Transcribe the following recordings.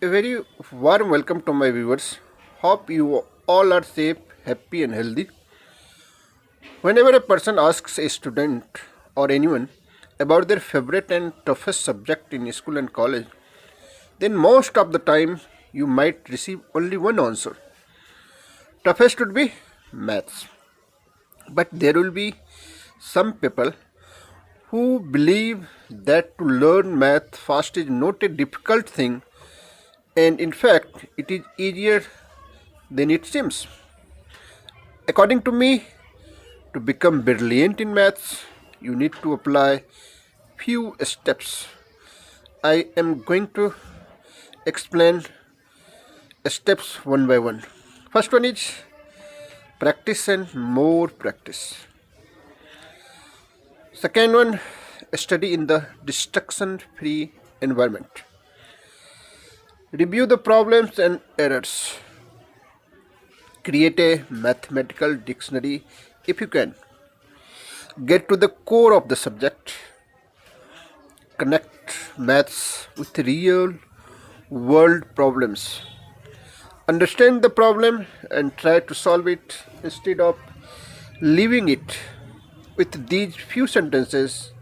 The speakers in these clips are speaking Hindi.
A very warm welcome to my viewers. Hope you all are safe, happy, and healthy. Whenever a person asks a student or anyone about their favorite and toughest subject in school and college, then most of the time you might receive only one answer. Toughest would be maths. But there will be some people who believe that to learn math fast is not a difficult thing, and in fact it is easier than it seems. According to me, to become brilliant in maths, you need to apply few steps. I am going to explain steps one by one. First one is practice and more practice. Second one, study in the distraction free environment. Review the problems and errors. Create a mathematical dictionary if you can. Get to the core of the subject. Connect maths with real world problems. Understand the problem and try to solve it instead of leaving it. With these few sentences,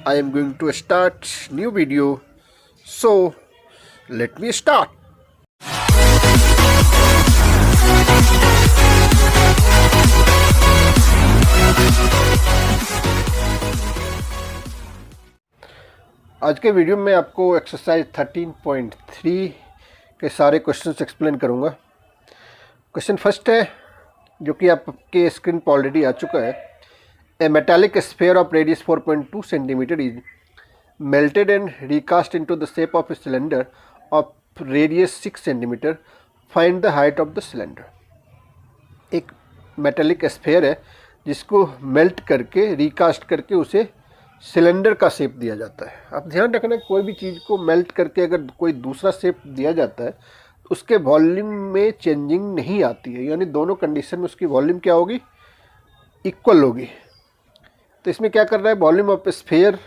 I am going to start new video. So let me start. आज के वीडियो में आपको एक्सरसाइज 13.3 के सारे क्वेश्चंस एक्सप्लेन करूंगा। क्वेश्चन फर्स्ट है, जो कि आपके स्क्रीन पर ऑलरेडी आ चुका है। A metallic sphere of radius 4.2 centimetre is melted and recast into the shape of a cylinder of radius 6 centimetre. Find the height of the cylinder. एक मेटालिक स्फीयर है जिसको मेल्ट करके रिकास्ट करके उसे सिलेंडर का शेप दिया जाता है। आप ध्यान रखना, कोई भी चीज़ को मेल्ट करके अगर कोई दूसरा शेप दिया जाता है तो उसके वॉल्यूम में चेंजिंग नहीं आती है, यानी दोनों कंडीशन में उसकी वॉल्यूम क्या होगी, इक्वल होगी। तो इसमें क्या कर रहा है, वॉल्यूम ऑफ स्फीयर,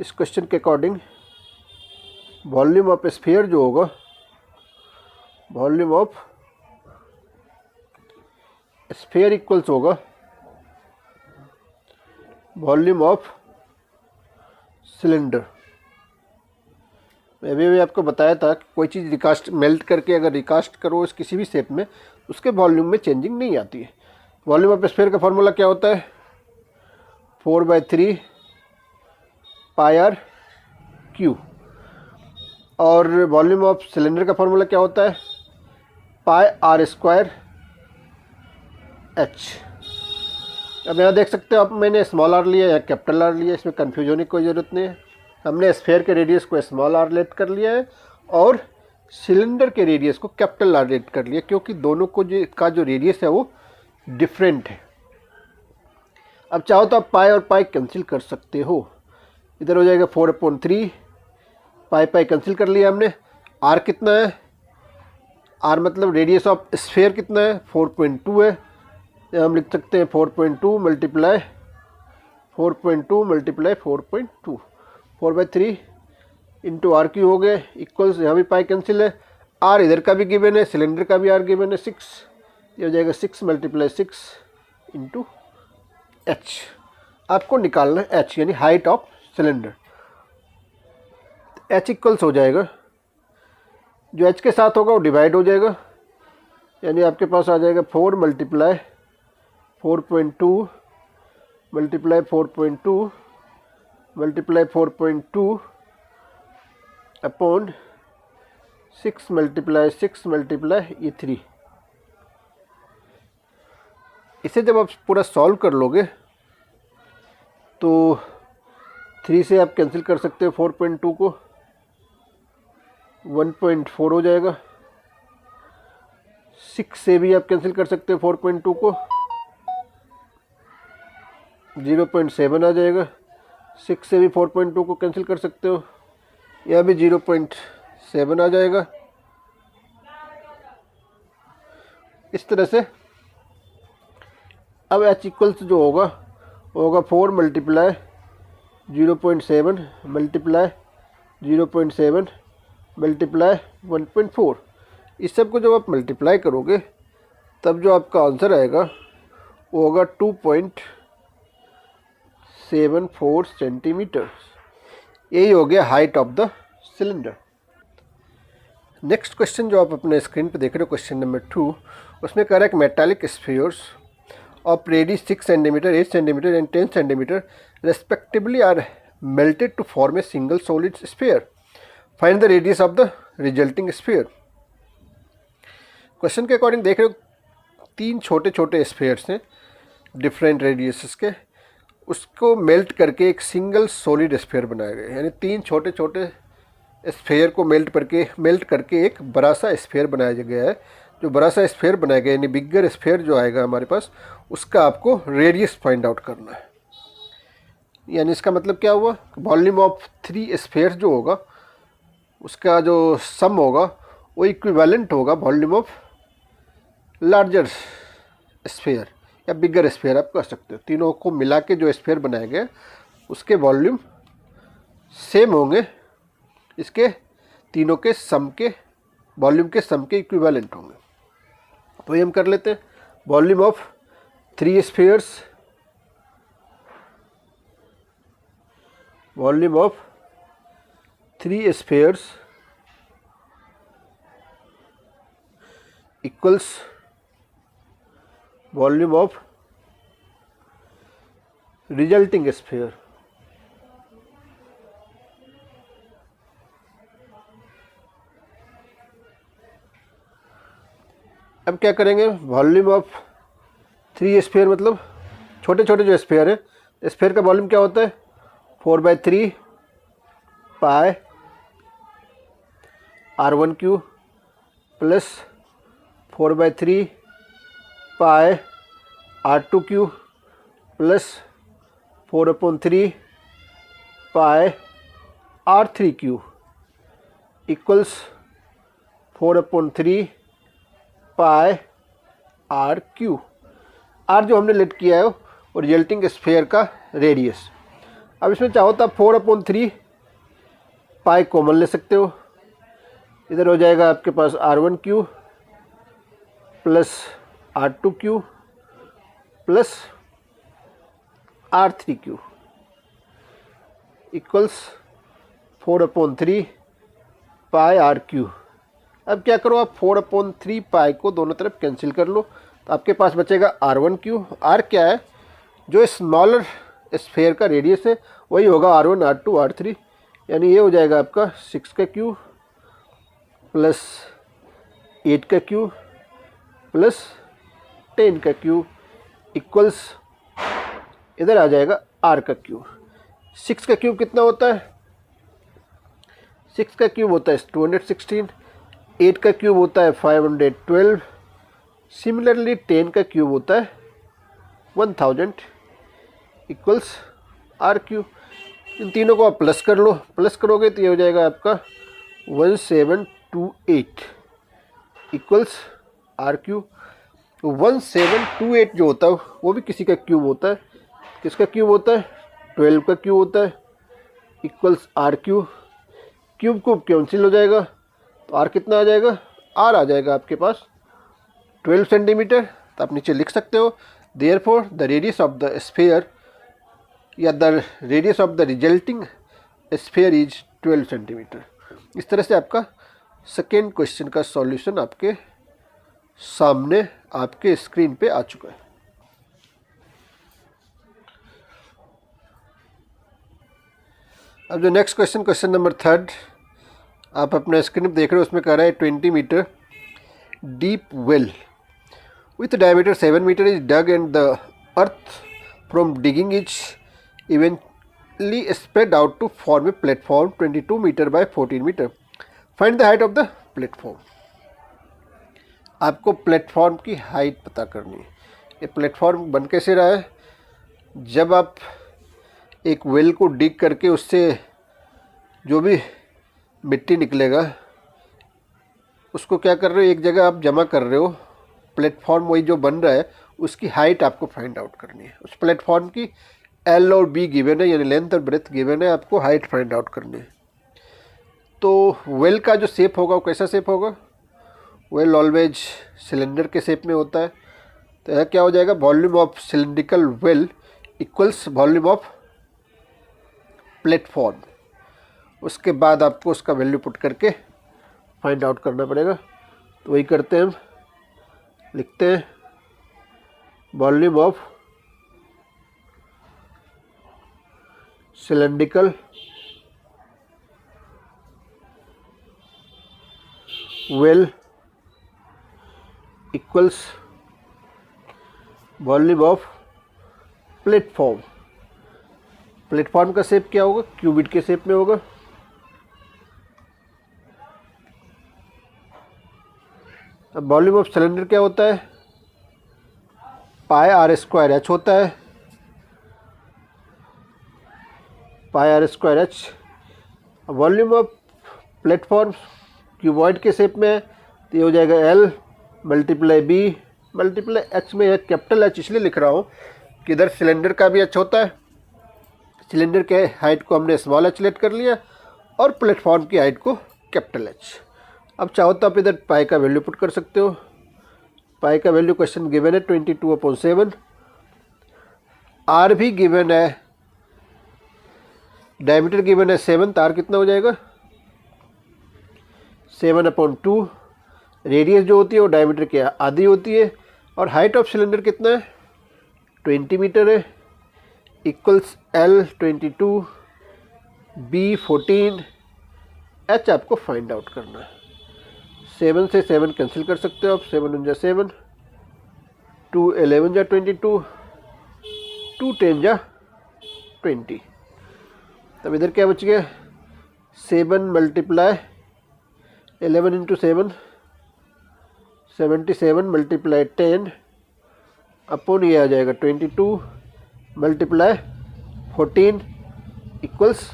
इस क्वेश्चन के अकॉर्डिंग वॉल्यूम ऑफ स्फीयर जो होगा, वॉल्यूम ऑफ स्फीयर इक्वल्स होगा वॉल्यूम ऑफ सिलेंडर। मैं अभी आपको बताया था कि कोई चीज़ रिकास्ट मेल्ट करके अगर रिकास्ट करो इस किसी भी शेप में, उसके वॉल्यूम में चेंजिंग नहीं आती है। वॉल्यूम ऑफ स्फीयर का फॉर्मूला क्या होता है, 4/3 πr/क्यू। और वॉल्यूम ऑफ सिलेंडर का फॉर्मूला क्या होता है, πr²h। अब यहाँ देख सकते हो आप, मैंने स्मॉल आर लिया या कैपिटल आर लिया, इसमें कन्फ्यूज होने की कोई ज़रूरत नहीं है। हमने स्फीयर के रेडियस को स्मॉल आर लेट कर लिया है और सिलेंडर के रेडियस को कैपिटल आर लेट कर लिया, क्योंकि दोनों को जो रेडियस है वो डिफरेंट है। अब चाहो तो आप पाई और पाई कैंसिल कर सकते हो। इधर हो जाएगा 4/3, पाई कैंसिल कर लिया हमने। आर कितना है, आर मतलब रेडियस ऑफ स्फीयर कितना है, 4.2 है। हम लिख सकते हैं 4.2 मल्टीप्लाई 4.2 4/3 इंटू आर क्यू हो गए, इक्वल्स, यहाँ भी पाई कैंसिल है। आर इधर का भी गिवन है, सिलेंडर का भी आर गिवन है 6, ये हो जाएगा 6 × 6 इंटू एच। आपको निकालना है एच, यानी height of cylinder. H equals हो जाएगा, जो एच के साथ होगा वो डिवाइड हो जाएगा, यानी आपके पास आ जाएगा 4 × 4.2 × 4.2 × 4.2 अपॉन 6 × 6 × ये 3। इसे जब आप पूरा सॉल्व कर लोगे तो 3 से आप कैंसिल कर सकते हो 4.2 को, 1.4 हो जाएगा। 6 से भी आप कैंसिल कर सकते हो 4.2 को, 0.7 आ जाएगा। 6 से भी 4.2 को कैंसिल कर सकते हो, यह भी 0.7 आ जाएगा। इस तरह से अब एच इक्वल्स जो होगा वो होगा 4 × 0.7 × 0.7 मल्टीप्लाई 1.4। इस सब को जब आप मल्टीप्लाई करोगे तब जो आपका आंसर आएगा वो होगा 2.74 सेंटीमीटर। यही हो गया height of the cylinder. Next question जो आप अपने स्क्रीन पे देख रहे हो, क्वेश्चन नंबर 2, उसमें कह रहा है कि metallic spheres of radius 6 centimetre, 8 centimetre and 10 centimetre respectively are melted to form a single solid sphere. Find the radius of the resulting sphere. Question के अकॉर्डिंग देख रहे हो 3 छोटे छोटे स्फीयर्स हैं डिफरेंट रेडियस के, उसको मेल्ट करके एक सिंगल सॉलिड स्फीयर बनाया गया है। यानी 3 छोटे छोटे स्फीयर को मेल्ट करके एक बड़ा सा स्फीयर बनाया गया है। जो बड़ा सा स्फीयर बनाया गया यानी बिगर स्फीयर जो आएगा हमारे पास, उसका आपको रेडियस फाइंड आउट करना है। यानी इसका मतलब क्या हुआ, वॉल्यूम ऑफ 3 स्फीयर जो होगा उसका जो सम होगा वो इक्विवेलेंट होगा वॉल्यूम ऑफ लार्जर स्फीयर या बिगर स्फीयर आप कह सकते हो। तीनों को मिला के जो स्फीयर बनाया गया उसके वॉल्यूम सेम होंगे, इसके तीनों के सम के वॉल्यूम के सम के इक्विवेलेंट होंगे। तो ये हम कर लेते हैं। Volume of 3 spheres, volume of 3 spheres equals volume of resulting sphere. अब क्या करेंगे, वॉल्यूम ऑफ 3 स्फीयर मतलब छोटे छोटे जो स्फीयर है, स्फीयर का वॉल्यूम क्या होता है 4/3 पाई r1 प्लस 4/3 पाई r2 प्लस 4/3 पाई r3 इक्वल्स 4/3 पाई r3। r जो हमने लेट किया है और रिजल्टिंग स्फीयर का रेडियस। अब इसमें चाहो तो आप 4/3 पाई कॉमन ले सकते हो, इधर हो जाएगा आपके पास r1 plus r2 plus r3 equals 4/3 पाई r3। अब क्या करो, आप 4/3 पाई को दोनों तरफ कैंसिल कर लो, तो आपके पास बचेगा r1। r क्या है, जो स्मॉलर स्फीयर का रेडियस है वही होगा r1 r2 r3। यानी ये हो जाएगा आपका 6 प्लस 8 प्लस 10 इक्वल्स इधर आ जाएगा r3। 6 कितना होता है, 6 होता है 216, 8 होता है 512, सिमिलरली 10 होता है 1000 इक्वल्स r3। इन तीनों को आप प्लस कर लो, प्लस करोगे तो ये हो जाएगा आपका 1728 इक्वल्स r3। 1728 जो होता है वो भी किसी का क्यूब होता है। किसका क्यूब होता है, 12 का क्यूब होता है इक्वल्स r3। क्यूब कैंसिल हो जाएगा तो r कितना आ जाएगा, r आ जाएगा आपके पास 12 सेंटीमीटर। तो आप नीचे लिख सकते हो therefore the radius of the sphere या the radius of the resulting sphere is 12 centimetre. इस तरह से आपका सेकेंड क्वेश्चन का सॉल्यूशन आपके सामने आपके स्क्रीन पे आ चुका है। अब जो नेक्स्ट क्वेश्चन, क्वेश्चन नंबर 3 आप अपने स्क्रीन पे देख रहे हो, उसमें कह रहा है 20 metre deep well with diameter 7 metre is dug and the earth from digging is evenly spread out to form a platform 22 metre by 14 metre. Find the height of the platform. आपको प्लेटफॉर्म की हाइट पता करनी है। ये प्लेटफॉर्म बन कैसे रहा है, जब आप एक वेल को डिग करके उससे जो भी मिट्टी निकलेगा उसको क्या कर रहे हो, एक जगह आप जमा कर रहे हो। प्लेटफॉर्म वही जो बन रहा है उसकी हाइट आपको फाइंड आउट करनी है। उस प्लेटफॉर्म की एल और बी गिवन है, यानी लेंथ और ब्रेथ गिवन है, आपको हाइट फाइंड आउट करनी है। तो वेल का जो शेप होगा वो कैसा शेप होगा? वेल ऑलवेज सिलेंडर के शेप में होता है। तो यह क्या हो जाएगा? Volume of cylindrical well equals volume of platform. उसके बाद आपको उसका वैल्यू पुट करके फाइंड आउट करना पड़ेगा। तो वही करते हैं हम, लिखते हैं volume of cylindrical well equals volume of platform. Platform का शेप क्या होगा? क्यूबिड के शेप में होगा। अब वॉल्यूम ऑफ सिलेंडर क्या होता है? पाई आर स्क्वायर एच होता है, pi R square H. Volume of platform cuboid के शेप में है, तो ये हो जाएगा L multiply B multiply H. में कैपिटल एच इसलिए लिख रहा हूँ कि इधर सिलेंडर का भी एच होता है। सिलेंडर के हाइट को हमने स्मॉल एच लेट कर लिया और प्लेटफॉर्म की हाइट को कैपिटल एच। अब चाहो तो आप इधर पाई का वैल्यू पुट कर सकते हो। पाई का वैल्यू क्वेश्चन गिवन है 22/7। आर भी गिवन है, डायमीटर गिवन है 7, तो आर कितना हो जाएगा? 7/2। रेडियस जो होती है वो डायमीटर के आधी होती है। और हाइट ऑफ सिलेंडर कितना है? 20 मीटर है। इक्वल्स एल 22, बी 14, एच आपको फाइंड आउट करना है। 7 से 7 कैंसिल कर सकते हो आप। 7 1 जा 7, 2 11 जा 22, 2 10 जा 20। तब इधर क्या बच गया? 7 मल्टीप्लाई 11 इंटू 7, 77 मल्टीप्लाई 10 अपॉन ये आ जाएगा 22 मल्टीप्लाई 14 इक्वल्स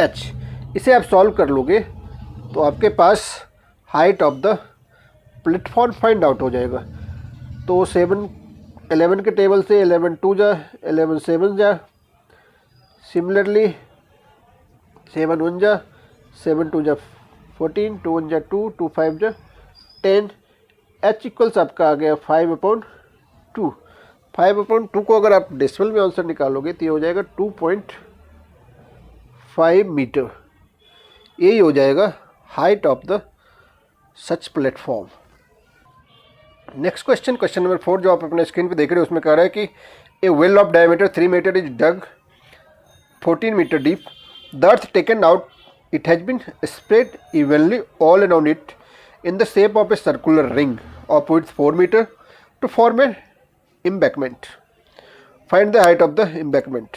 एच। इसे आप सॉल्व कर लोगे तो आपके पास height of the platform find out हो जाएगा। तो 7 11 के टेबल से 11 2 जा, 11 7 जा। सिमिलरली 7 1 जा, 7 2 जा 14, 2 1 जा 2, 2 5 जा 10। एच इक्वल्स आपका आ गया 5/2। 5/2 को अगर आप डेसिमल में आंसर निकालोगे तो ये हो जाएगा 2.5 मीटर। यही हो जाएगा height of the such platform. Next question, question number 4 जो आप अपने स्क्रीन पे देख रहे हो, उसमें कह रहा है कि a well of diameter 3 metre is dug 14 metre deep. The earth taken out it has been spread evenly all around it in the shape of a circular ring of width 4 metre to form a embankment. Find the height of the embankment.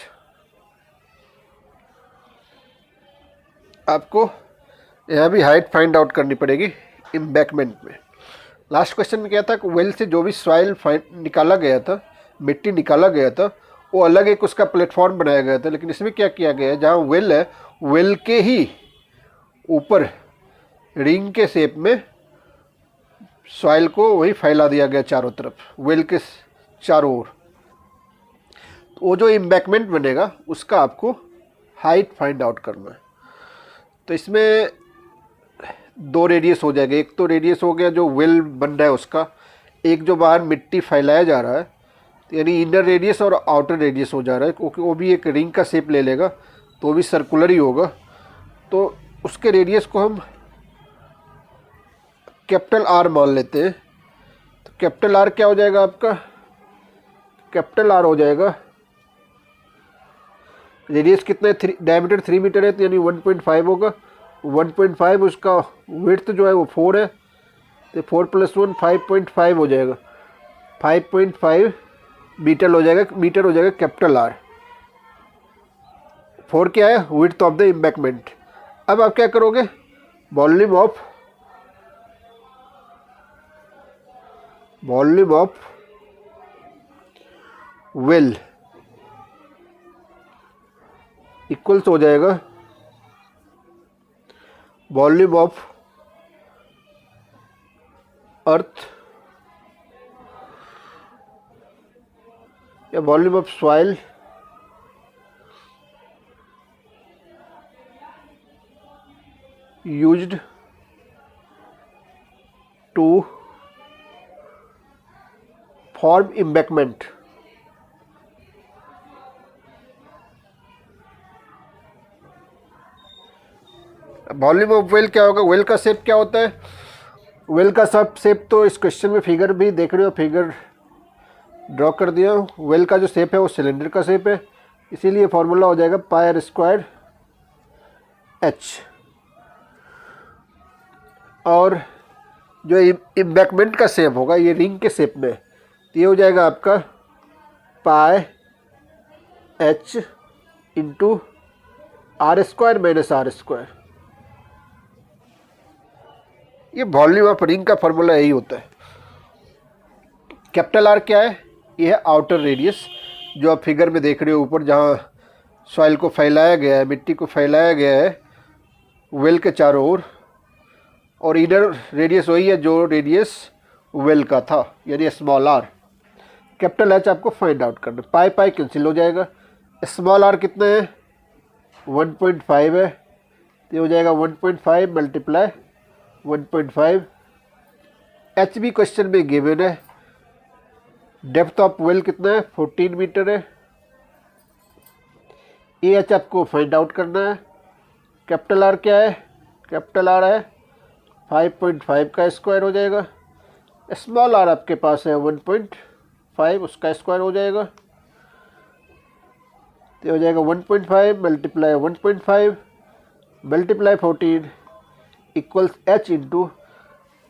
आपको यहाँ भी हाइट फाइंड आउट करनी पड़ेगी एम्बैंकमेंट में। लास्ट क्वेश्चन में क्या था कि वेल से जो भी सॉइल निकाला गया था, मिट्टी निकाला गया था, वो अलग एक उसका प्लेटफॉर्म बनाया गया था। लेकिन इसमें क्या किया गया है, जहाँ वेल है, वेल के ही ऊपर रिंग के शेप में सॉइल को वही फैला दिया गया चारों तरफ, वेल के चारों ओर। तो वो जो एम्बैंकमेंट बनेगा उसका आपको हाइट फाइंड आउट करना है। तो इसमें 2 रेडियस हो जाएगा। एक तो रेडियस हो गया जो वेल बन रहा है उसका, एक जो बाहर मिट्टी फैलाया जा रहा है, यानी इनर रेडियस और आउटर रेडियस हो जा रहा है, क्योंकि वो भी एक रिंग का शेप ले लेगा तो वो भी सर्कुलर ही होगा। तो उसके रेडियस को हम कैपिटल आर मान लेते हैं। तो कैपिटल आर क्या हो जाएगा आपका? कैपिटल आर हो जाएगा, रेडियस कितना है, डायमीटर 3 मीटर है, तो यानी 1.5 होगा। 1.5 उसका विड्थ जो है वो 4 है, तो 4 + 1 5.5 हो जाएगा। 5.5 मीटर हो जाएगा, मीटर हो जाएगा कैपिटल आर। 4 क्या है? Width of the embankment. अब आप क्या करोगे? वॉल्यूम ऑफ वेल इक्वल्स हो जाएगा वॉल्यूम ऑफ अर्थ या volume of soil used to form embankment. Volume of well क्या होगा? वेल का शेप क्या होता है? वेल का सब शेप तो इस क्वेश्चन में फिगर भी देख रहे हो, फिगर ड्रॉ कर दिया। वेल का जो शेप है वो सिलेंडर का शेप है, इसीलिए फॉर्मूला हो जाएगा पाई आर स्क्वायर एच। और जो एम्बैंकमेंट का शेप होगा ये रिंग के शेप में, तो ये हो जाएगा आपका pi H into R square minus R square. ये वॉल्यूम ऑफ रिंग का फॉर्मूला यही होता है। कैपिटल आर क्या है? ये है आउटर रेडियस, जो आप फिगर में देख रहे हो ऊपर, जहाँ सॉइल को फैलाया गया है, मिट्टी को फैलाया गया है वेल के चारों ओर। और इधर रेडियस वही है जो रेडियस वेल का था, यानी स्मॉल आर। कैपिटल एच आपको फाइंड आउट करना। पाई पाई कैंसिल हो जाएगा। स्मॉल आर कितना है? 1.5 है, तो हो जाएगा 1.5 मल्टीप्लाई 1.5। एच भी क्वेश्चन में गिवन है। डेप्थ ऑफ वेल कितना है? 14 मीटर है। ए एच आपको फाइंड आउट करना है। कैपिटल आर क्या है? कैपिटल आर है 5.5 का स्क्वायर हो जाएगा। स्मॉल आर आपके पास है 1.5, उसका स्क्वायर हो जाएगा, तो हो जाएगा 1.5 multiply 1.5 multiply 14 equals H into,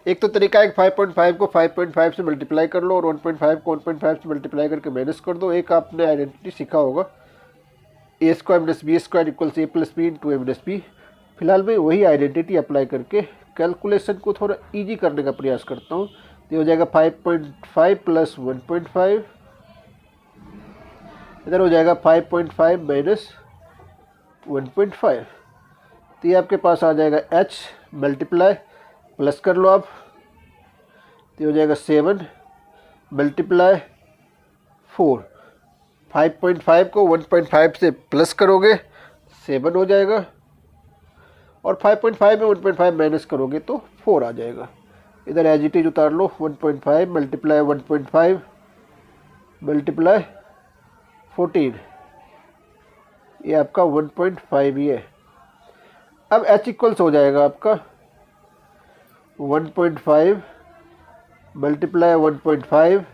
एक तो तरीका है 5.5 को 5.5 से मल्टीप्लाई कर लो और 1.5 को 1.5 से मल्टीप्लाई करके माइनस कर दो। एक आपने आइडेंटिटी सीखा होगा, A square minus B square equals A plus B into A minus B. फिलहाल मैं वही आइडेंटिटी अप्लाई करके कैलकुलेशन को थोड़ा इजी करने का प्रयास करता हूँ। तो हो जाएगा 5.5 प्लस 1.5, इधर हो जाएगा 5.5 माइनस 1.5, तो ये आपके पास आ जाएगा h मल्टीप्लाई प्लस कर लो आप, तो हो जाएगा 7 मल्टीप्लाई 4। 5.5 को 1.5 से प्लस करोगे 7 हो जाएगा, और 5.5 में 1.5 माइनस करोगे तो 4 आ जाएगा। इधर एज इट इज उतार लो, 1.5 मल्टीप्लाई 1.5 मल्टीप्लाई 14, ये आपका 1.5 ही है। अब h इक्वल्स हो जाएगा आपका 1.5 मल्टीप्लाई 1.5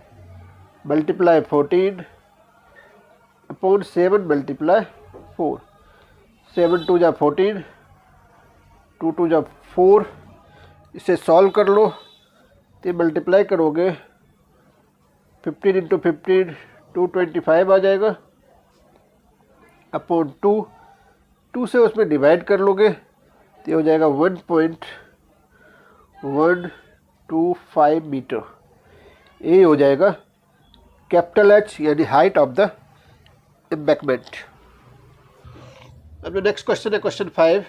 मल्टीप्लाई 14 अपॉन 7 मल्टीप्लाई 4। 7 टू जा 14, 2 टू जा 4, इसे सॉल्व कर लो तो मल्टीप्लाई करोगे 15 इंटू 15 225 आ जाएगा अपॉन 2 से उसमें डिवाइड कर लोगे तो हो जाएगा 1.125 मीटर। ये हो जाएगा कैपिटल एच यानी हाइट ऑफ द एम्बैंकमेंट। अब जो नेक्स्ट क्वेश्चन है क्वेश्चन 5,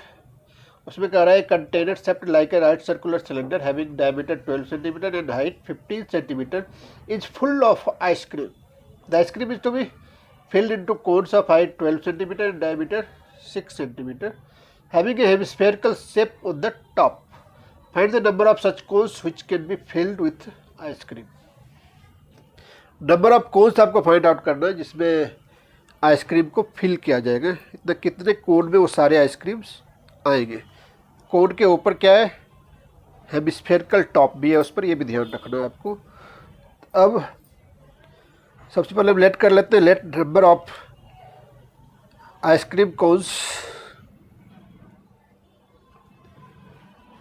उसमें कह रहा है container shaped like a right circular cylinder having diameter 12 centimetre and height 15 centimetre is full of ice cream. The ice cream is to be filled into cones of height 12 centimeter and diameter 6 centimeter having a hemispherical shape on the top. Find the number of such cones which can be filled with ice cream. Number of cones आपको फाइंड आउट करना है जिसमें आइसक्रीम को फिल किया जाएगा। इतना कितने कोन में वो सारे आइसक्रीम्स आएंगे। कोन के ऊपर क्या है? हेमिस्फेरिकल टॉप भी है उस पर, ये भी ध्यान रखना है आपको। अब सबसे पहले हम लेट कर लेते हैं। Let number of ice cream cones,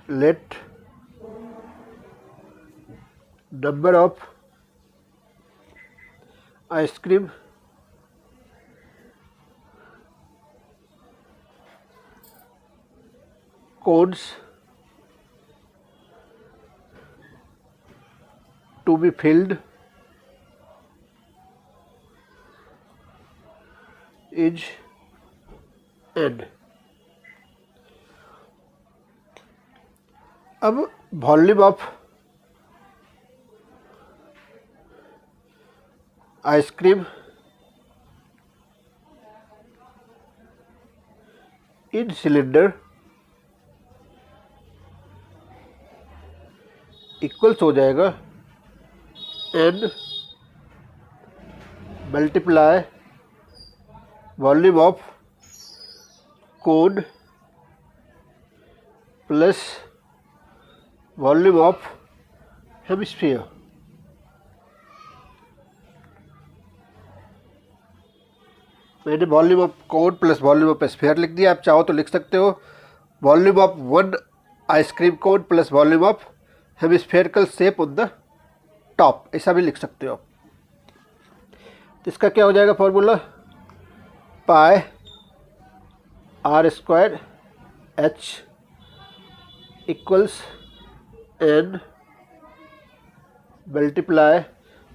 let number of ice cream cones to be filled is n। अब volume of ice cream in cylinder equals हो जाएगा n multiply volume of cone plus volume of hemisphere. मैंने volume of cone plus volume of sphere लिख दिया। आप चाहो तो लिख सकते हो volume of one ice cream cone plus volume of hemispherical shape on the top, ऐसा भी लिख सकते हो। तो इसका क्या हो जाएगा formula, pi R square H equals N multiply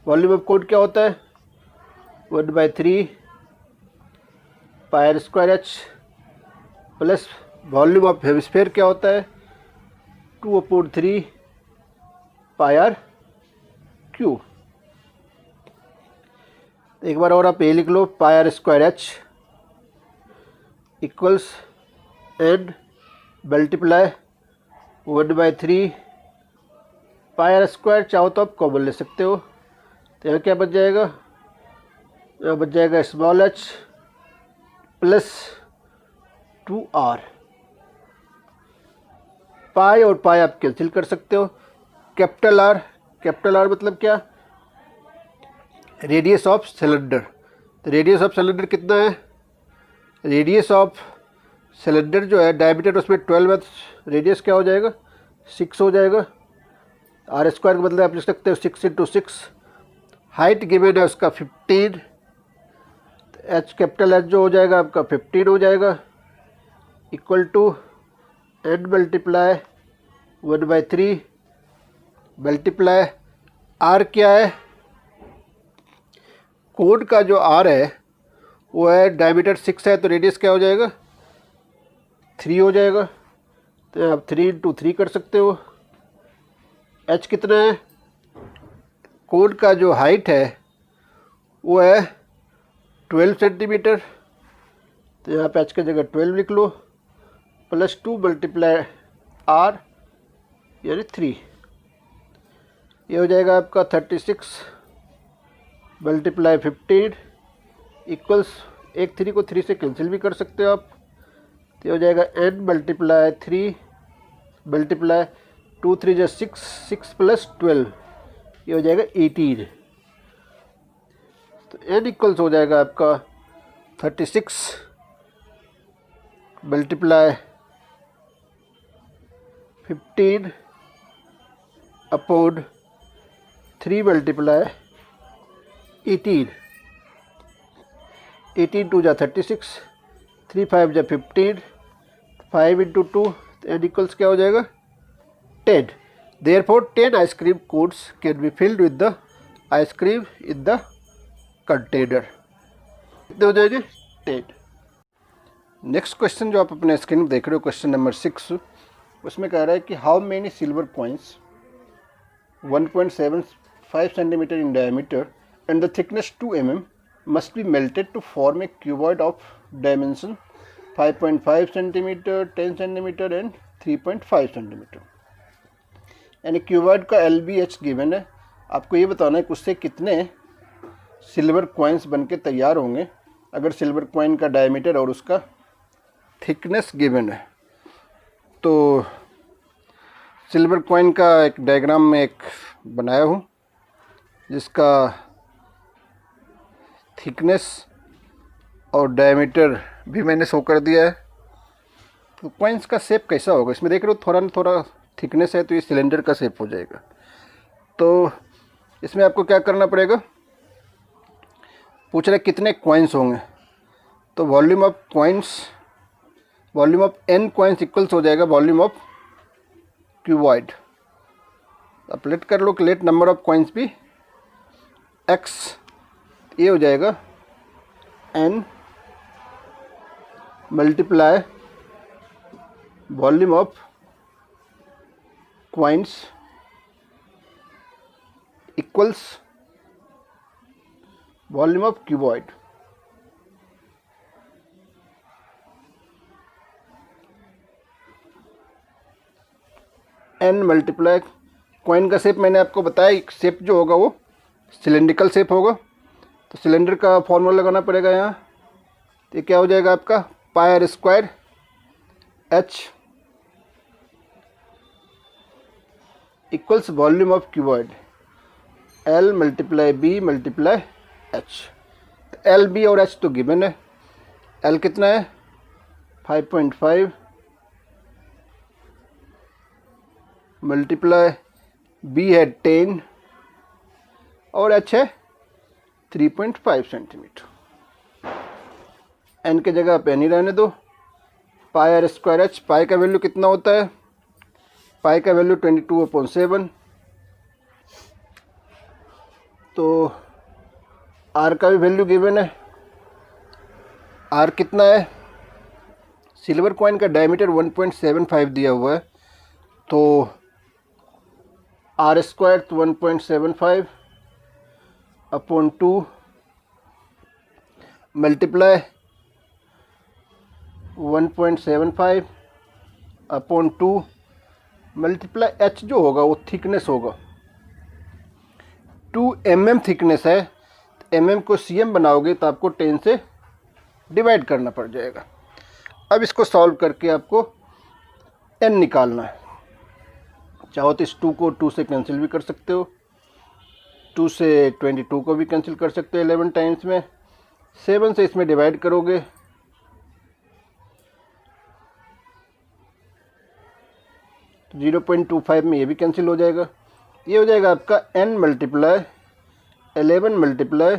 volume of cone क्या होता है 1/3 pi R square H plus volume of hemisphere क्या होता है 2/3 पाई आर क्यू। एक बार और आप ये लिख लो, pi R square H equals N multiply 1/3 pi R square, चाहो तो आप कॉमन ले सकते हो। तो यहाँ क्या बच जाएगा, यहाँ बच जाएगा स्मॉल एच प्लस 2r। पाई और पाई आप कैंसिल कर सकते हो। कैपिटल आर मतलब क्या, रेडियस ऑफ सिलेंडर। तो रेडियस ऑफ सिलेंडर कितना है, रेडियस ऑफ सिलेंडर जो है डायमीटर उसमें 12 है, रेडियस क्या हो जाएगा 6 हो जाएगा। आर स्क्वायर का मतलब आप लिख सकते हो 6 × 6। हाइट गिवन है उसका 15, एच कैपिटल एच जो हो जाएगा आपका 15 हो जाएगा, equal to n multiply 1/3 multiply r क्या है, कोन का जो आर है वो है डायमीटर 6 है, तो रेडियस क्या हो जाएगा 3 हो जाएगा। तो आप 3 × 3 कर सकते हो। एच कितना है, कोन का जो हाइट है वो है 12 सेंटीमीटर, तो यहाँ पे एच की जगह 12 लिख लो, प्लस 2 मल्टीप्लाई आर यानी 3। ये हो जाएगा आपका 36 मल्टीप्लाई 15 इक्वल्स, एक 3 को 3 से कैंसिल भी कर सकते हो आप। तो ये हो जाएगा n मल्टीप्लाई 3 मल्टीप्लाई 2 3 जो 6, 6 प्लस 12, ये हो जाएगा 18। तो n इक्वल्स हो जाएगा आपका 36 मल्टीप्लाई 15 अपॉन 3 मल्टीप्लाई 18। 18 2 जा 36, 3 5 जा 15, 5 × 2, n इक्वल्स क्या हो जाएगा 10। Therefore 10 ice cream cones can be filled with the ice cream in the container. कितने हो जाएंगे 10। नेक्स्ट क्वेश्चन जो आप अपने स्क्रीन में देख रहे हो, क्वेश्चन नंबर 6, उसमें कह रहा है कि how many silver coins 1.75 centimetre in diameter and the thickness 2 mm must be melted to form a cuboid of dimension 5.5 cm, 10 cm and 3.5 cm। यानी क्यूबॉइड का LBH गिवन है, आपको ये बताना है कि उससे कितने सिल्वर कॉइन्स बन के तैयार होंगे अगर सिल्वर कॉइन का डायमीटर और उसका थिकनेस गिवन है। तो सिल्वर कॉइन का एक डायग्राम में एक बनाया हूँ जिसका थिकनेस और डायमीटर भी मैंने शो कर दिया है। तो कॉइन्स का शेप कैसा होगा, इसमें देख रहे हो थोड़ा ना थोड़ा थिकनेस है, तो ये सिलेंडर का शेप हो जाएगा। तो इसमें आपको क्या करना पड़ेगा, पूछ रहे कितने कॉइन्स होंगे, तो volume of coins, volume of n coins equals हो जाएगा वॉल्यूम ऑफ क्यूबॉइड। आप लेट कर लो, लेट नंबर ऑफ कॉइन्स भी x, ये हो जाएगा n multiply volume of coins equals volume of cuboid. n multiply coin का शेप मैंने आपको बताया, शेप जो होगा वो सिलेंड्रिकल शेप होगा। तो सिलेंडर का फॉर्मूला लगाना पड़ेगा यहाँ। तो ये क्या हो जाएगा आपका, pi R square H equals volume of cuboid L multiply B multiply H. L B और एच तो गिवन है। एल कितना है 5.5 मल्टीप्लाई बी है 10 और एच है 3.5 सेंटीमीटर। एन की जगह पे एन ही रहने दो। पाई आर स्क्वायर एच, पाई का वैल्यू कितना होता है, पाई का वैल्यू 22/7। तो आर का भी वैल्यू गिवन है। आर कितना है, सिल्वर कॉइन का डायमीटर 1.75 दिया हुआ है। तो r square 1.75 upon 2 multiply 1.75 upon 2 multiply h जो होगा वो थिकनेस होगा। 2 mm थिकनेस है। mm को cm बनाओगे तो आपको 10 से डिवाइड करना पड़ जाएगा। अब इसको सॉल्व करके आपको n निकालना है। चाहो तो इस 2 को 2 से कैंसिल भी कर सकते हो, 2 से 22 को भी कैंसिल कर सकते हो 11 टाइम्स में। 7 से इसमें डिवाइड करोगे तो 0.25 में ये भी कैंसिल हो जाएगा। ये हो जाएगा आपका n मल्टीप्लाई 11 मल्टीप्लाई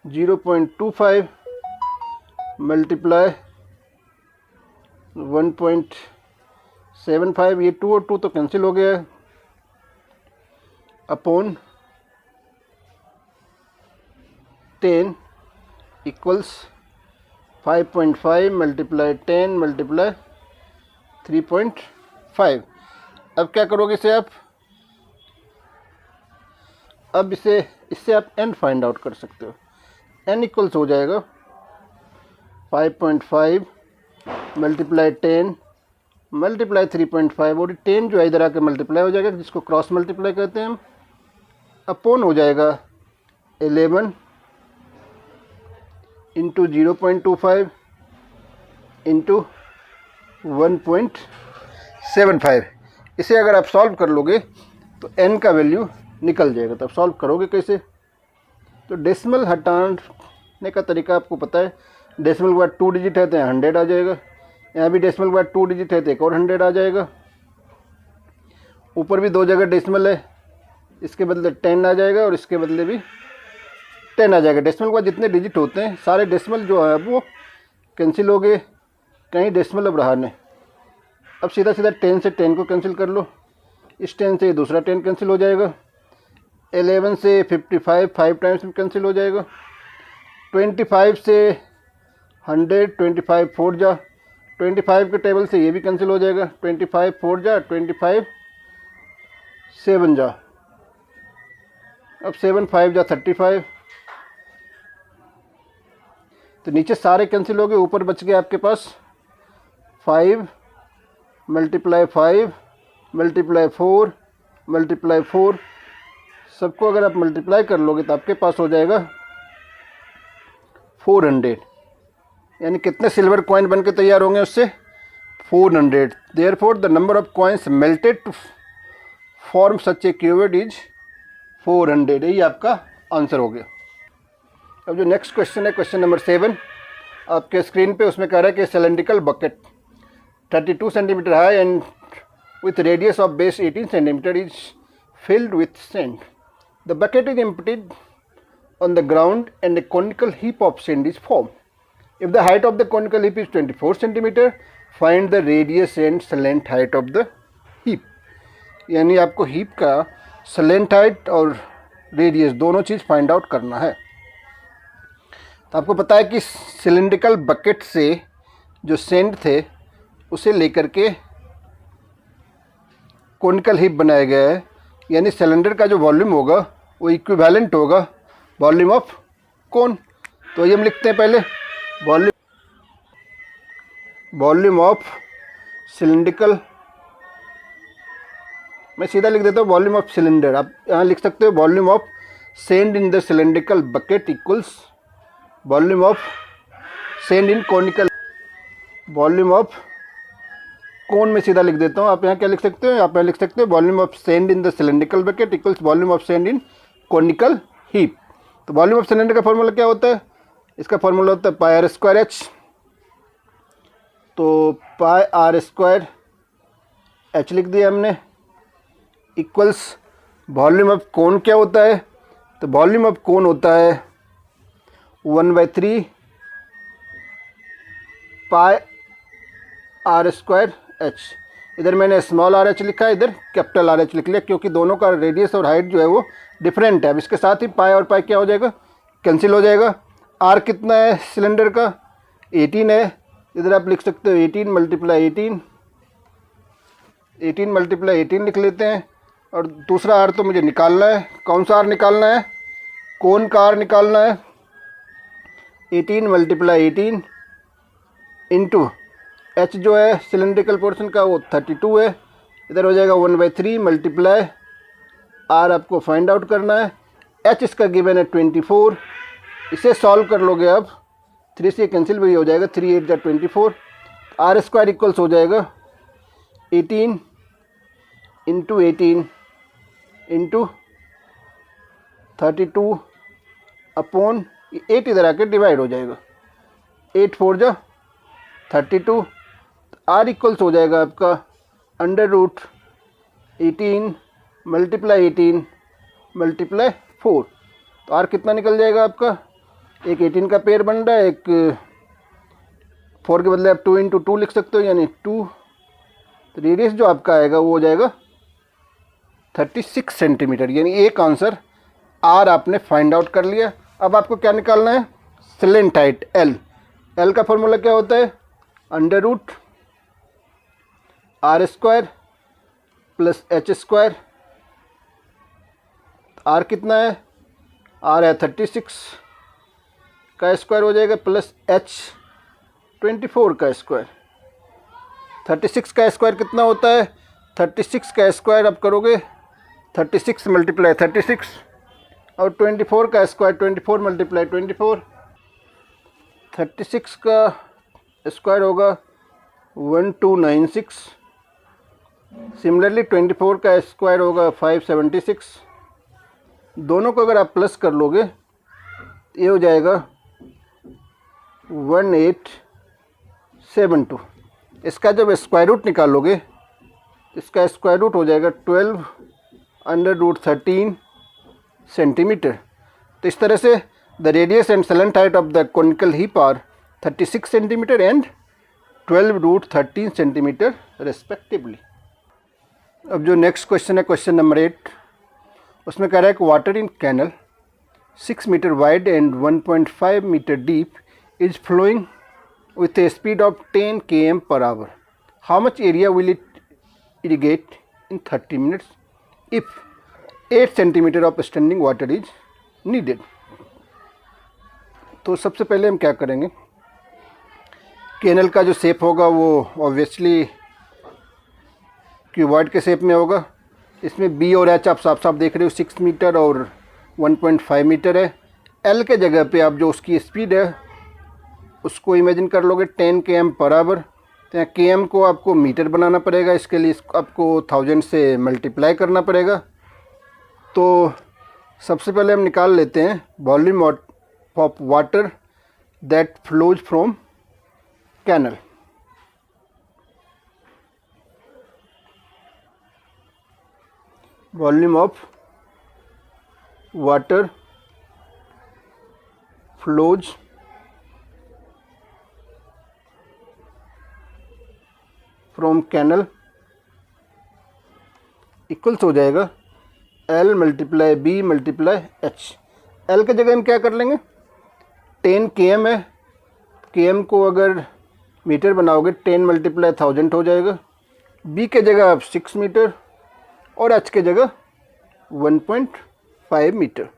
0.25 मल्टीप्लाई 1.75, ये 2 और 2 तो कैंसिल हो गया है, अपॉन 10 इक्वल्स 5.5 मल्टीप्लाई 10 मल्टीप्लाई 3.5। अब क्या करोगे इसे आप, अब इससे आप n फाइंड आउट कर सकते हो। n इक्वल्स हो जाएगा 5.5 मल्टीप्लाई 10 मल्टीप्लाई 3.5, और 10 जो है इधर आकर मल्टीप्लाई हो जाएगा, जिसको क्रॉस मल्टीप्लाई कहते हैं हम, अपॉन हो जाएगा 11 इंटू 0.25 इंटू 1.75। इसे अगर आप सॉल्व कर लोगे तो n का वैल्यू निकल जाएगा। तो आप सॉल्व करोगे कैसे, तो डेसिमल हटाने का तरीका आपको पता है। डेसिमल के बाद 2 डिजिट है तो यहाँ 100 आ जाएगा, यहाँ भी डेसिमल के बाद 2 डिजिट है तो एक और 100 आ जाएगा। ऊपर भी 2 जगह डेसिमल है, इसके बदले 10 आ जाएगा और इसके बदले भी 10 आ जाएगा। डेसिमल के बाद जितने डिजिट होते हैं सारे डेसिमल जो है वो कैंसिल हो गए, कहीं डेसिमल अब रहा नहीं। अब सीधा सीधा 10 से 10 को कैंसिल कर लो, इस 10 से ये दूसरा 10 कैंसिल हो जाएगा, 11 से 55 5 टाइम्स में कैंसिल हो जाएगा, 25 से 100 25 4 जा, 25 के टेबल से ये भी कैंसिल हो जाएगा, 25 4 जा, 25 7 जा, अब 7 5 जा 35। तो नीचे सारे कैंसिल हो गए, ऊपर बच गया आपके पास 5 मल्टीप्लाई 5 मल्टीप्लाई 4 मल्टीप्लाई 4। सबको अगर आप मल्टीप्लाई कर लोगे तो आपके पास हो जाएगा 400। यानी कितने सिल्वर कॉइन बन के तैयार होंगे उससे, 400। Therefore the number of coins melted to form such a cuboid is 400। यही आपका आंसर हो गया। अब जो नेक्स्ट क्वेश्चन है, क्वेश्चन नंबर 7 आपके स्क्रीन पे, उसमें कह रहा है कि cylindrical bucket 32 centimetre high and with radius of base 18 centimeter is filled with sand. The bucket is emptied on the ground and a conical heap of sand is formed. If the height of the conical heap is 24 centimeter, find the radius and slant height of the heap. यानी आपको हीप का slant height और रेडियस दोनों चीज़ फाइंड आउट करना है। तो आपको पता है कि सिलेंड्रिकल बकेट से जो सैंड थे उसे लेकर के कॉनिकल हीप बनाया गया है, यानी सिलेंडर का जो वॉल्यूम होगा वो इक्विवेलेंट होगा वॉल्यूम ऑफ कोन। तो ये हम लिखते हैं पहले, वॉल्यूम ऑफ सिलेंड्रिकल मैं सीधा लिख देता हूँ वॉल्यूम ऑफ सिलेंडर। आप यहाँ लिख सकते हो volume of send in the cylindrical bucket equals volume of send in conical, volume of कोन में सीधा लिख देता हूँ। आप यहाँ क्या लिख सकते हो, आप यहाँ लिख सकते हो volume of send in the cylindrical bucket equals volume of send in conical heap. तो वॉल्यूम ऑफ सिलेंडर का फॉर्मूला क्या होता है, इसका फॉर्मूला होता है पाई आर स्क्वायर एच। तो पाई आर स्क्वायर एच लिख दिया हमने इक्वल्स वॉल्यूम ऑफ कोन क्या होता है, तो वॉल्यूम ऑफ कोन होता है 1/3 पाई आर स्क्वायर एच। इधर मैंने स्मॉल आर एच लिखा है, इधर कैपिटल आर एच लिख लिया, क्योंकि दोनों का रेडियस और हाइट जो है वो डिफरेंट है। अब इसके साथ ही पाई और पाई क्या हो जाएगा, कैंसिल हो जाएगा। आर कितना है सिलेंडर का, 18 है। इधर आप लिख सकते हो 18 मल्टीप्लाई 18, 18 मल्टीप्लाई 18 लिख लेते हैं। और दूसरा आर तो मुझे निकालना है, कौन सा आर निकालना है, कोन का आर निकालना है। 18 मल्टीप्लाई 18 इंटू एच जो है सिलेंड्रिकल पोर्शन का वो 32 है। इधर हो जाएगा 1/3 मल्टीप्लाई आर आपको फाइंड आउट करना है। एच इसका गिवन है 24, इसे सॉल्व कर लोगे अब 3 से कैंसिल भी हो जाएगा, 3 8 जा 24। आर स्क्वायर इक्वल्स हो जाएगा 18 इंटू 18 इंटू 32 अपॉन 8 इधर आके डिवाइड हो जाएगा, 8 4 जा 32। आर इक्वल्स हो जाएगा आपका अंडर रूट 18 मल्टीप्लाई 18 मल्टीप्लाई 4। तो आर कितना निकल जाएगा आपका, एक 18 का पेयर बन रहा है, एक 4 के बदले आप 2 इंटू 2 लिख सकते हो, यानी 2। तो रेडियस जो आपका आएगा वो हो जाएगा 36 सेंटीमीटर, यानी एक आंसर आर आपने फाइंड आउट कर लिया। अब आपको क्या निकालना है, स्लेंट हाइट एल। एल का फॉर्मूला क्या होता है, under root r square plus h square. R कितना है, आर है 36 का स्क्वायर हो जाएगा प्लस एच 24 का स्क्वायर। 36 का स्क्वायर कितना होता है, 36 का स्क्वायर आप करोगे 36 मल्टीप्लाई 36 और 24 का स्क्वायर 24 मल्टीप्लाई 24। 36 का स्क्वायर होगा 1296। सिमिलरली 24 का स्क्वायर होगा 576। दोनों को अगर आप प्लस कर लोगे ये हो जाएगा 1872। इसका जब स्क्वायर रूट निकालोगे इसका स्क्वायर रूट हो जाएगा 12 अंडर रूट 13 सेंटीमीटर। तो इस तरह से the radius and slant height of the conical heap are 36 centimetre and 12 root 13 centimetre respectively. अब जो नेक्स्ट क्वेश्चन है क्वेश्चन नंबर 8, उसमें कह रहा है कि water in canal 6 metre wide and 1.5 metre deep is flowing with a speed of 10 km per hour. How much area will it irrigate in 30 minutes if 8 centimeter of standing water is needed? तो सबसे पहले हम क्या करेंगे, कैनल का जो शेप होगा वो ऑब्वियसली क्यूबॉइड के शेप में होगा। इसमें बी और एच आप साफ साफ देख रहे हो, 6 मीटर और 1.5 मीटर है। एल के जगह पे आप जो उसकी स्पीड है उसको इमेजिन कर लोगे 10 km पर आवर। तो यहाँ km को आपको मीटर बनाना पड़ेगा, इसके लिए आपको 1000 से मल्टीप्लाई करना पड़ेगा। तो सबसे पहले हम निकाल लेते हैं volume of water that flows from canal. Volume of water flows from canal equals हो जाएगा L multiply B multiply h. L के जगह हम क्या कर लेंगे, 10 km है, km को अगर मीटर बनाओगे 10 मल्टीप्लाई 1000 हो जाएगा। B के जगह आप 6 मीटर और H के जगह 1.5 मीटर,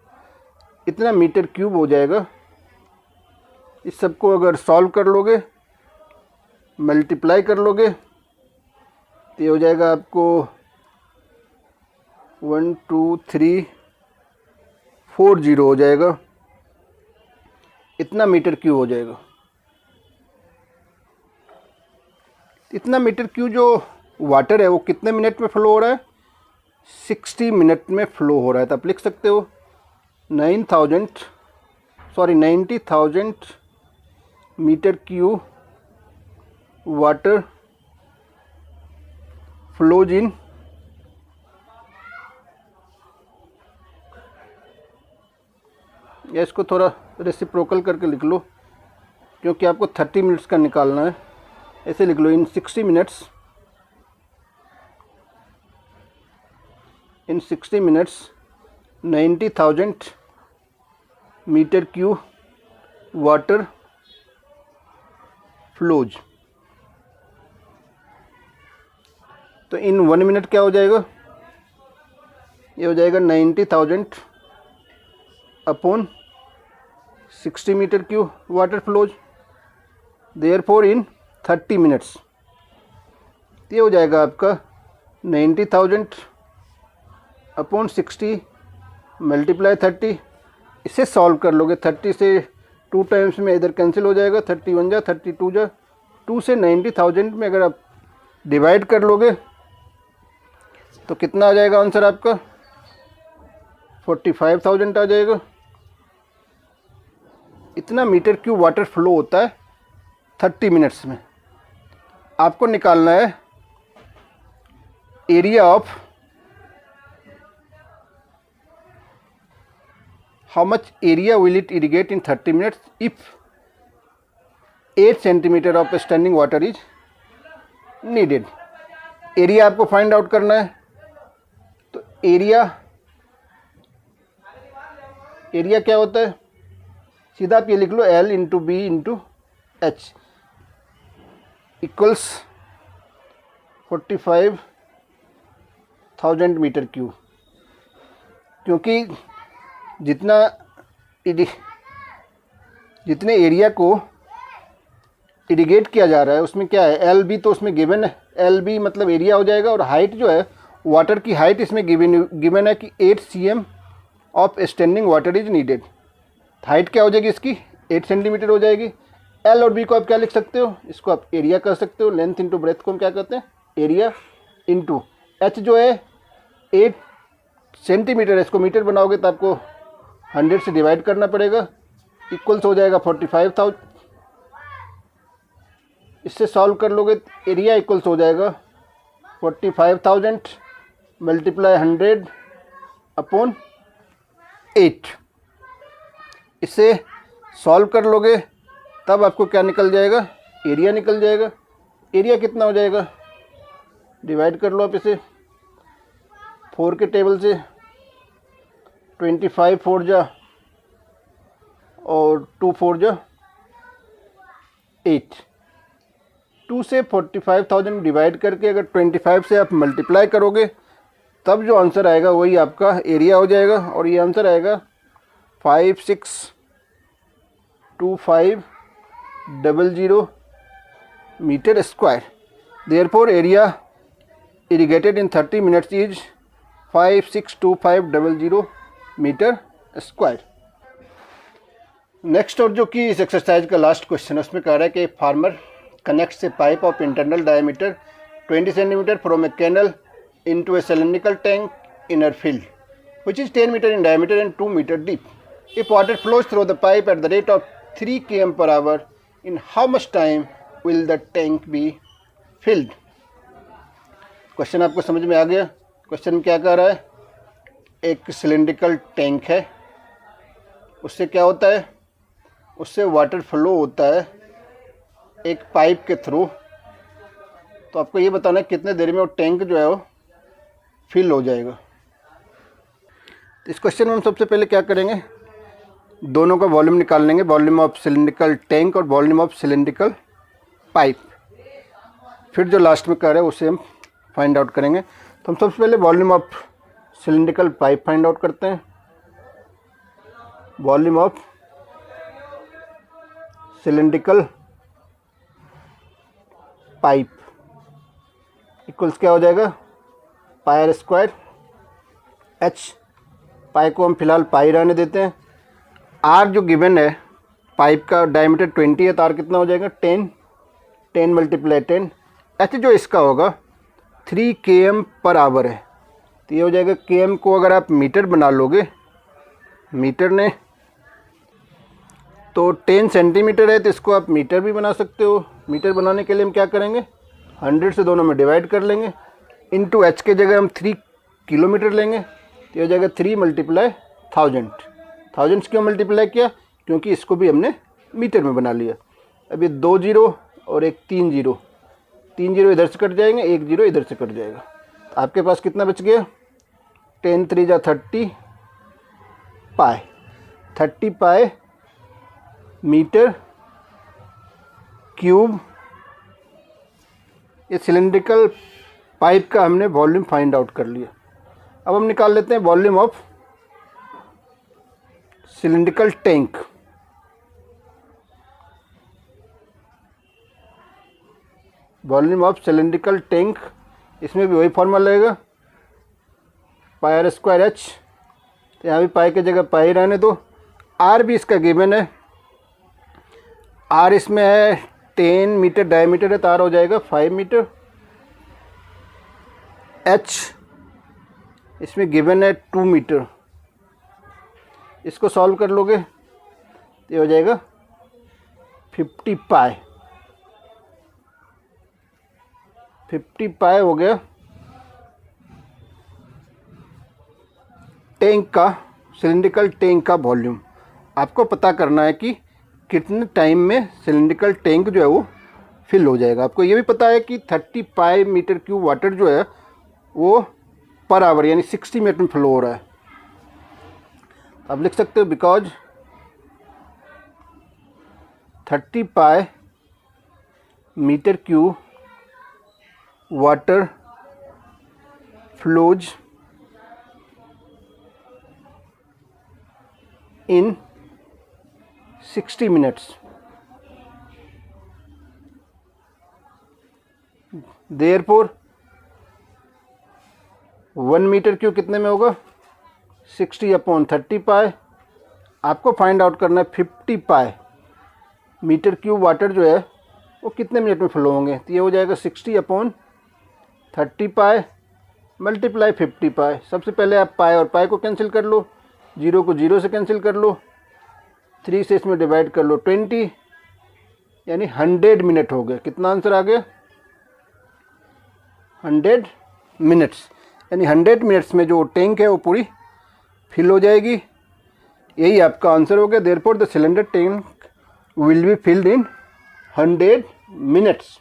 इतना मीटर क्यूब हो जाएगा। इस सबको अगर सॉल्व कर लोगे, मल्टीप्लाई कर लोगे, तो ये हो जाएगा आपको 12340 हो जाएगा, इतना मीटर क्यूब हो जाएगा। इतना मीटर क्यूब जो वाटर है वो कितने मिनट में फ़्लो हो रहा है? 60 मिनट में फ़्लो हो रहा है। तो आप लिख सकते हो 90,000 metre cube water flows in या इसको थोड़ा रेसिप्रोकल करके लिख लो, क्योंकि आपको 30 मिनट्स का निकालना है। ऐसे लिख लो, in 60 minutes 90,000 metre cube water flows. तो इन 1 मिनट क्या हो जाएगा? ये हो जाएगा 90,000 upon 60 metre cube water flows, therefore in 30 minutes. ये हो जाएगा आपका 90,000 अपॉन 60 मल्टीप्लाई 30। इसे सॉल्व कर लोगे, 30 से 2 टाइम्स में इधर कैंसिल हो जाएगा, 31 जा 32 जा 2 से 90,000 में अगर आप डिवाइड कर लोगे तो कितना आ जाएगा आंसर आपका? 45,000 आ जाएगा। इतना मीटर क्यूब वाटर फ्लो होता है 30 मिनट्स में। आपको निकालना है area of how much area will it irrigate in 30 minutes if 8 centimeter of standing water is needed। Area आपको फाइंड आउट करना है। तो एरिया क्या होता है? सीधा आप ये लिख लो, L into b into h equals 45,000 metre cube. क्योंकि जितने एरिया को इरिगेट किया जा रहा है उसमें क्या है, एल बी तो उसमें गिवन है, एल बी मतलब एरिया हो जाएगा। और हाइट जो है, वाटर की हाइट इसमें गिवन है कि 8 cm of standing water is needed. Height क्या हो जाएगी इसकी? 8 सेंटीमीटर हो जाएगी। एल और बी को आप क्या लिख सकते हो? इसको आप एरिया कर सकते हो। लेंथ इंटू ब्रेथ को हम क्या कहते हैं? एरिया इंटू एच जो है 8 सेंटीमीटर है, इसको मीटर बनाओगे तो आपको 100 से डिवाइड करना पड़ेगा, इक्वल्स हो जाएगा 45,000। इससे सॉल्व कर लोगे, एरिया इक्वल्स हो जाएगा 45,000 मल्टीप्लाई 100 अपॉन 8। इसे सॉल्व कर लोगे तब आपको क्या निकल जाएगा? एरिया निकल जाएगा। एरिया कितना हो जाएगा? डिवाइड कर लो आप इसे 4 के टेबल से, 25 4 जा और 2 4 जा 8। 2 से 45,000 डिवाइड करके अगर 25 से आप मल्टीप्लाई करोगे तब जो आंसर आएगा वही आपका एरिया हो जाएगा। और ये आंसर आएगा 562500 metre square. Therefore area irrigated in 30 minutes is 562500 metre square. Next और जो कि इस एक्सरसाइज का लास्ट क्वेश्चन है उसमें कह रहा है कि farmer connects a pipe of internal diameter 20 centimetre from a canal into a cylindrical tank in a field which is 10 metre in diameter and 2 metre deep. If water flows through the pipe at the rate of 3 km per hour, in how much time will the tank be filled? Question आपको समझ में आ गया? क्वेश्चन में क्या कह रहा है? एक सिलिंड्रिकल टैंक है, उससे क्या होता है? उससे वाटर फ्लो होता है एक पाइप के थ्रू। तो आपको ये बताना है कितने देर में वो टैंक जो है वो फिल हो जाएगा। इस क्वेश्चन में हम सबसे पहले क्या करेंगे? दोनों का वॉल्यूम निकाल लेंगे, वॉल्यूम ऑफ सिलिंड्रिकल टैंक और वॉल्यूम ऑफ सिलिंड्रिकल पाइप। फिर जो लास्ट में कह रहे हैं उसे हम फाइंड आउट करेंगे। तो हम सबसे पहले volume of cylindrical pipe find out करते हैं। Volume of cylindrical pipe equals क्या हो जाएगा? पाई r स्क्वायर एच, पाई को हम फिलहाल पाई रहने देते हैं। आर जो गिवन है, पाइप का डायमीटर 20 है तो आर कितना हो जाएगा 10, 10 × 10। एच जो इसका होगा 3 km/h है, तो ये हो जाएगा km को अगर आप मीटर बना लोगे, मीटर ने तो 10 सेंटीमीटर है तो इसको आप मीटर भी बना सकते हो। मीटर बनाने के लिए हम क्या करेंगे, 100 से दोनों में डिवाइड कर लेंगे, इनटू एच के जगह हम 3 किलोमीटर लेंगे, तो ये हो जाएगा 3 × 1000। थाउजेंड्स क्यों मल्टीप्लाई किया, क्योंकि इसको भी हमने मीटर में बना लिया। अब ये 2 जीरो और एक 3 जीरो, 3 जीरो इधर से कट जाएंगे, 1 जीरो इधर से कट जाएगा, तो आपके पास कितना बच गया, 10 3 × 30 पाई, 30 पाई मीटर क्यूब। ये सिलेंड्रिकल पाइप का हमने वॉल्यूम फाइंड आउट कर लिया। अब हम निकाल लेते हैं volume of cylindrical tank. Volume of cylindrical tank, इसमें भी वही फॉर्मूला लगेगा, πr²h, तो यहाँ भी पाई की जगह पाई रहने दो। आर भी इसका गिवन है, आर इसमें है 10 मीटर डायमीटर है तो आर हो जाएगा 5 मीटर। एच इसमें गिवन है 2 मीटर, इसको सॉल्व कर लोगे तो ये हो जाएगा 50 पाई, 50 पाई हो गया टैंक का, सिलेंड्रिकल टैंक का वॉल्यूम। आपको पता करना है कि कितने टाइम में सिलेंड्रिकल टैंक जो है वो फिल हो जाएगा। आपको ये भी पता है कि 30 पाई मीटर क्यूब वाटर जो है वो पर आवर यानी 60 मिनट में फ्लो हो रहा है। आप लिख सकते हो because 30 pi metre cube water flows in 60 minutes. Therefore 1 metre cube कितने में होगा, 60/30 पाई। आपको फाइंड आउट करना है 50 पाई मीटर क्यूब वाटर जो है वो कितने मिनट में फ्लो होंगे, तो ये हो जाएगा 60/30 पाई मल्टीप्लाई 50 पाई। सबसे पहले आप पाई और पाई को कैंसिल कर लो, 0 को 0 से कैंसिल कर लो, 3 से इसमें डिवाइड कर लो 20, यानी 100 मिनट हो गए। कितना आंसर आ गया, 100 मिनट्स, यानी 100 मिनट्स में जो टैंक है वो पूरी फिल हो जाएगी। यही आपका आंसर हो गया। Therefore the cylinder tank will be filled in 100 minutes.